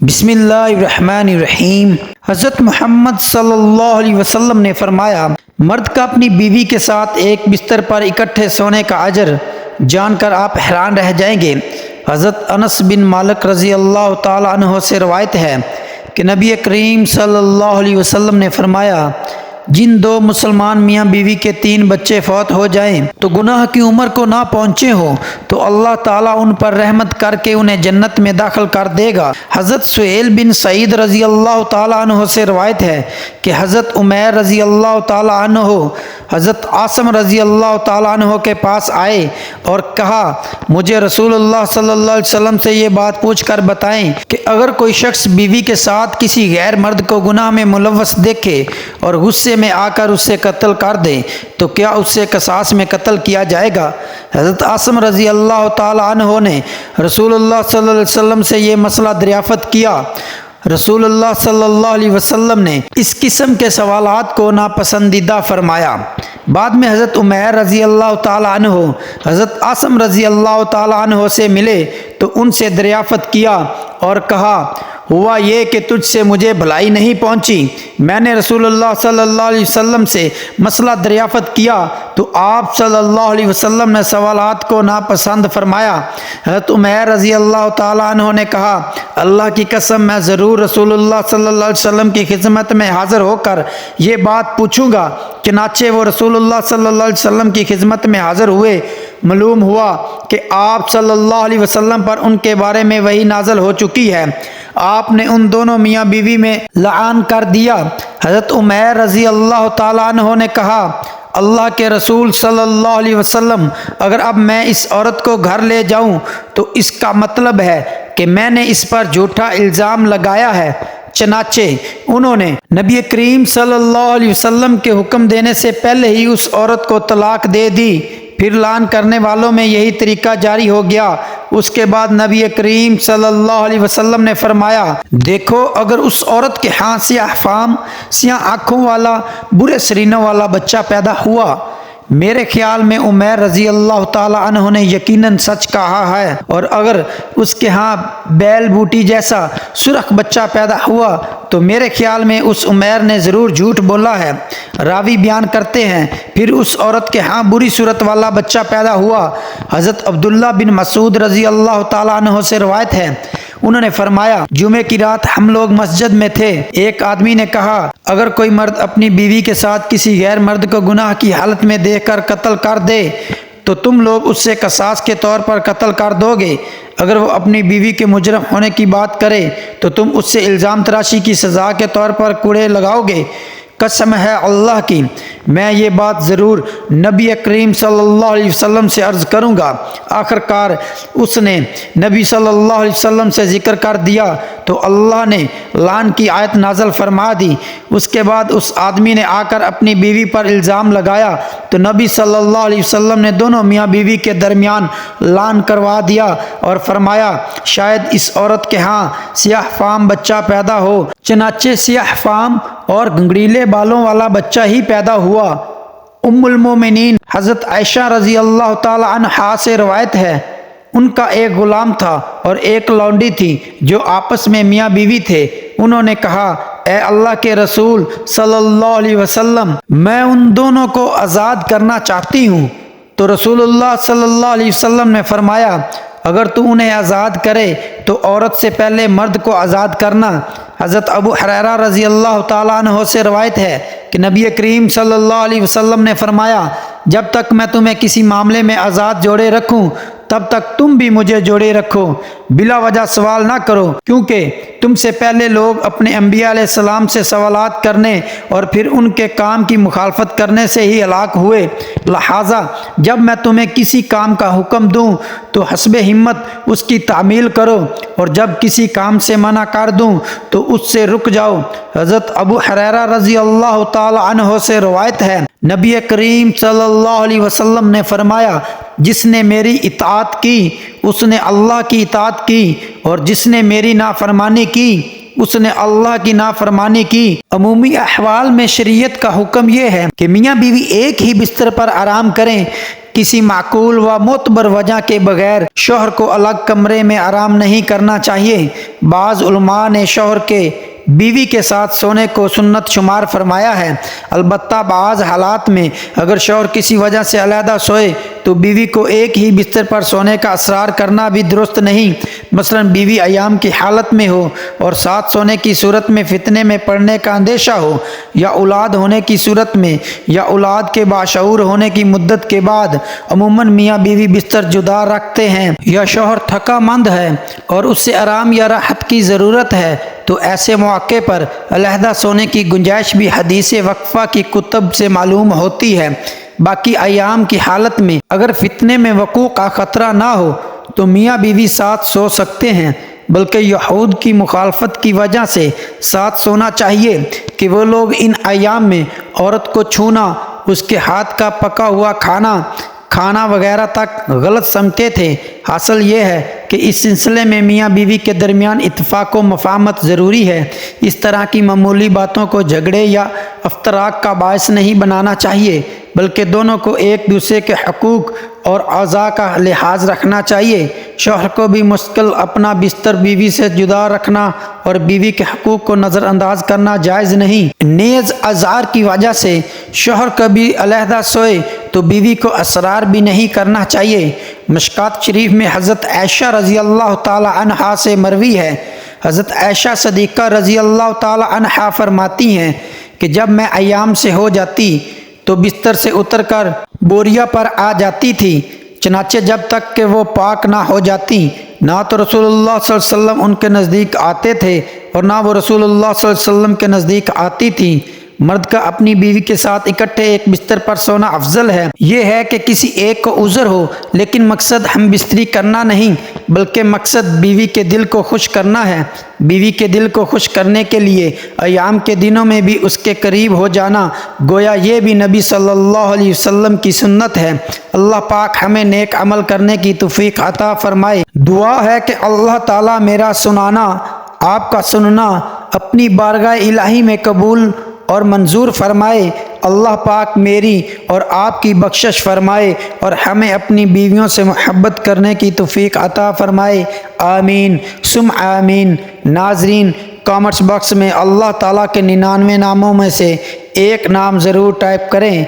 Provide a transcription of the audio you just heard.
بسم اللہ الرحمن الرحیم۔ حضرت محمد صلی اللہ علیہ وسلم نے فرمایا، مرد کا اپنی بیوی کے ساتھ ایک بستر پر اکٹھے سونے کا اجر جان کر آپ حیران رہ جائیں گے۔ حضرت انس بن مالک رضی اللہ تعالی عنہ سے روایت ہے کہ نبی کریم صلی اللہ علیہ وسلم نے فرمایا، جن دو مسلمان میاں بیوی کے 3 بچے فوت ہو جائیں تو گناہ کی عمر کو نہ پہنچے ہوں تو اللہ تعالیٰ ان پر رحمت کر کے انہیں جنت میں داخل کر دے گا۔ حضرت سہیل بن سعید رضی اللہ تعالیٰ عنہ سے روایت ہے کہ حضرت عمیر رضی اللہ تعالیٰ عنہ حضرت عاصم رضی اللہ تعالیٰ عنہ کے پاس آئے اور کہا، مجھے رسول اللہ صلی اللہ علیہ وسلم سے یہ بات پوچھ کر بتائیں کہ اگر کوئی شخص بیوی کے ساتھ کسی غیر مرد کو گناہ میں ملوث دیکھے اور غصے میں آ کر اس سے قتل کر دے تو کیا اس سے قصاص میں قتل کیا جائے گا؟ حضرت عاصم رضی اللہ تعالی عنہ نے رسول اللہ صلی اللہ علیہ وسلم سے یہ مسئلہ دریافت کیا۔ رسول اللہ صلی اللہ علیہ وسلم نے اس قسم کے سوالات کو ناپسندیدہ فرمایا۔ بعد میں حضرت عمیر رضی اللہ تعالی عنہ حضرت عاصم رضی اللہ تعالی عنہ سے ملے تو ان سے دریافت کیا اور کہا، ہوا یہ کہ تجھ سے مجھے بھلائی نہیں پہنچی؟ میں نے رسول اللہ صلی اللہ علیہ وسلم سے مسئلہ دریافت کیا تو آپ صلی اللہ علیہ وسلم نے سوالات کو ناپسند فرمایا۔ حضرت عمیر رضی اللہ تعالیٰ عنہ نے کہا، اللہ کی قسم میں ضرور رسول اللہ صلی اللہ علیہ وسلم کی خدمت میں حاضر ہو کر یہ بات پوچھوں گا۔ چنانچہ وہ رسول اللہ صلی اللہ علیہ وسلم کی خدمت میں حاضر ہوئے۔ معلوم ہوا کہ آپ صلی اللہ علیہ وسلم پر ان کے بارے میں وحی نازل ہو چکی ہے۔ آپ نے ان دونوں میاں بیوی میں لعان کر دیا۔ حضرت عمیر رضی اللہ تعالیٰ عنہ نے کہا، اللہ کے رسول صلی اللہ علیہ وسلم، اگر اب میں اس عورت کو گھر لے جاؤں تو اس کا مطلب ہے کہ میں نے اس پر جھوٹا الزام لگایا ہے۔ چنانچہ انہوں نے نبی کریم صلی اللہ علیہ وسلم کے حکم دینے سے پہلے ہی اس عورت کو طلاق دے دی۔ پھر لعان کرنے والوں میں یہی طریقہ جاری ہو گیا۔ اس کے بعد نبی کریم صلی اللہ علیہ وسلم نے فرمایا، دیکھو اگر اس عورت کے ہاں سیاہ فام، سیاہ آنکھوں والا، برے سرینوں والا بچہ پیدا ہوا، میرے خیال میں عمیر رضی اللہ تعالی عنہ نے یقیناً سچ کہا ہے، اور اگر اس کے ہاں بیل بوٹی جیسا سرخ بچہ پیدا ہوا تو میرے خیال میں اس عمیر نے ضرور جھوٹ بولا ہے۔ راوی بیان کرتے ہیں، پھر اس عورت کے ہاں بری صورت والا بچہ پیدا ہوا۔ حضرت عبداللہ بن مسعود رضی اللہ تعالیٰ عنہ سے روایت ہے، انہوں نے فرمایا، جمعے کی رات ہم لوگ مسجد میں تھے۔ ایک آدمی نے کہا، اگر کوئی مرد اپنی بیوی کے ساتھ کسی غیر مرد کو گناہ کی حالت میں دیکھ کر قتل کر دے تو تم لوگ اس سے قصاص کے طور پر قتل کر دو گے؟ اگر وہ اپنی بیوی کے مجرم ہونے کی بات کرے تو تم اس سے الزام تراشی کی سزا کے طور پر کوڑے لگاؤ گے؟ قسم ہے اللہ کی، میں یہ بات ضرور نبی کریم صلی اللہ علیہ وسلم سے عرض کروں گا۔ آخر کار اس نے نبی صلی اللہ علیہ وسلم سے ذکر کر دیا تو اللہ نے لعن کی آیت نازل فرما دی۔ اس کے بعد اس آدمی نے آ کر اپنی بیوی پر الزام لگایا تو نبی صلی اللہ علیہ وسلم نے دونوں میاں بیوی کے درمیان لعن کروا دیا اور فرمایا، شاید اس عورت کے ہاں سیاہ فام بچہ پیدا ہو۔ چنانچہ سیاہ فام اور گنگریلے بالوں والا بچہ ہی پیدا ہوا۔ ام المومنین حضرت عائشہ رضی اللہ تعالی عنہا سے روایت ہے، ان کا ایک غلام تھا اور ایک لونڈی تھی جو آپس میں میاں بیوی تھے۔ انہوں نے کہا، اے اللہ کے رسول صلی اللہ علیہ وسلم، میں ان دونوں کو آزاد کرنا چاہتی ہوں۔ تو رسول اللہ صلی اللہ علیہ وسلم نے فرمایا، اگر تو انہیں آزاد کرے تو عورت سے پہلے مرد کو آزاد کرنا۔ حضرت ابو ہریرہ رضی اللہ تعالیٰ عنہ سے روایت ہے کہ نبی کریم صلی اللہ علیہ وسلم نے فرمایا، جب تک میں تمہیں کسی معاملے میں آزاد جوڑے رکھوں تب تک تم بھی مجھے جوڑے رکھو، بلا وجہ سوال نہ کرو، کیونکہ تم سے پہلے لوگ اپنے انبیاء علیہ السلام سے سوالات کرنے اور پھر ان کے کام کی مخالفت کرنے سے ہی ہلاک ہوئے۔ لہٰذا جب میں تمہیں کسی کام کا حکم دوں تو حسب ہمت اس کی تعمیل کرو، اور جب کسی کام سے منع کر دوں تو اس سے رک جاؤ۔ حضرت ابو ہریرہ رضی اللہ تعالی عنہ سے روایت ہے، نبی کریم صلی اللہ علیہ وسلم نے فرمایا، جس نے میری اطاعت کی اس نے اللہ کی اطاعت کی، اور جس نے میری نافرمانی کی اس نے اللہ کی نافرمانی کی۔ عمومی احوال میں شریعت کا حکم یہ ہے کہ میاں بیوی ایک ہی بستر پر آرام کریں، کسی معقول و معتبر وجہ کے بغیر شوہر کو الگ کمرے میں آرام نہیں کرنا چاہیے۔ بعض علماء نے شوہر کے بیوی کے ساتھ سونے کو سنت شمار فرمایا ہے، البتہ بعض حالات میں اگر شوہر کسی وجہ سے علیحدہ سوئے تو بیوی کو ایک ہی بستر پر سونے کا اصرار کرنا بھی درست نہیں۔ مثلا بیوی ایام کی حالت میں ہو اور ساتھ سونے کی صورت میں فتنے میں پڑنے کا اندیشہ ہو، یا اولاد ہونے کی صورت میں، یا اولاد کے باشعور ہونے کی مدت کے بعد عموماً میاں بیوی بستر جدا رکھتے ہیں، یا شوہر تھکا مند ہے اور اس سے آرام یا راحت کی ضرورت ہے، تو ایسے مواقع پر علیحدہ سونے کی گنجائش بھی حدیث وقفہ کی کتب سے معلوم ہوتی ہے۔ باقی ایام کی حالت میں اگر فتنے میں وقوع کا خطرہ نہ ہو تو میاں بیوی ساتھ سو سکتے ہیں، بلکہ یہود کی مخالفت کی وجہ سے ساتھ سونا چاہیے کہ وہ لوگ ان ایام میں عورت کو چھونا، اس کے ہاتھ کا پکا ہوا کھانا وغیرہ تک غلط سمجھتے تھے۔ حاصل یہ ہے کہ اس سلسلے میں میاں بیوی کے درمیان اتفاق و مفاہمت ضروری ہے۔ اس طرح کی معمولی باتوں کو جھگڑے یا افتراق کا باعث نہیں بنانا چاہیے، بلکہ دونوں کو ایک دوسرے کے حقوق اور اعضاء کا لحاظ رکھنا چاہیے۔ شوہر کو بھی مستقل اپنا بستر بیوی سے جدا رکھنا اور بیوی کے حقوق کو نظر انداز کرنا جائز نہیں۔ نیز اعذار کی وجہ سے شوہر کبھی علیحدہ سوئے تو بیوی کو اصرار بھی نہیں کرنا چاہیے۔ مشکات شریف میں حضرت عائشہ رضی اللہ تعالی عنہا سے مروی ہے، حضرت عائشہ صدیقہ رضی اللہ تعالی عنہا فرماتی ہیں کہ جب میں ایام سے ہو جاتی تو بستر سے اتر کر بوریا پر آ جاتی تھی، چنانچہ جب تک کہ وہ پاک نہ ہو جاتی نہ تو رسول اللہ صلی اللہ علیہ وسلم ان کے نزدیک آتے تھے اور نہ وہ رسول اللہ صلی اللہ علیہ وسلم کے نزدیک آتی تھی۔ مرد کا اپنی بیوی کے ساتھ اکٹھے ایک بستر پر سونا افضل ہے۔ یہ ہے کہ کسی ایک کو عذر ہو، لیکن مقصد ہم بستری کرنا نہیں، بلکہ مقصد بیوی کے دل کو خوش کرنا ہے۔ بیوی کے دل کو خوش کرنے کے لیے ایام کے دنوں میں بھی اس کے قریب ہو جانا، گویا یہ بھی نبی صلی اللہ علیہ وسلم کی سنت ہے۔ اللہ پاک ہمیں نیک عمل کرنے کی توفیق عطا فرمائے۔ دعا ہے کہ اللہ تعالیٰ میرا سنانا، آپ کا سننا اپنی بارگاہ الہی میں قبول اور منظور فرمائے۔ اللہ پاک میری اور آپ کی بخشش فرمائے اور ہمیں اپنی بیویوں سے محبت کرنے کی توفیق عطا فرمائے۔ آمین ثم آمین۔ ناظرین، کامنٹس باکس میں اللہ تعالیٰ کے 99 ناموں میں سے ایک نام ضرور ٹائپ کریں۔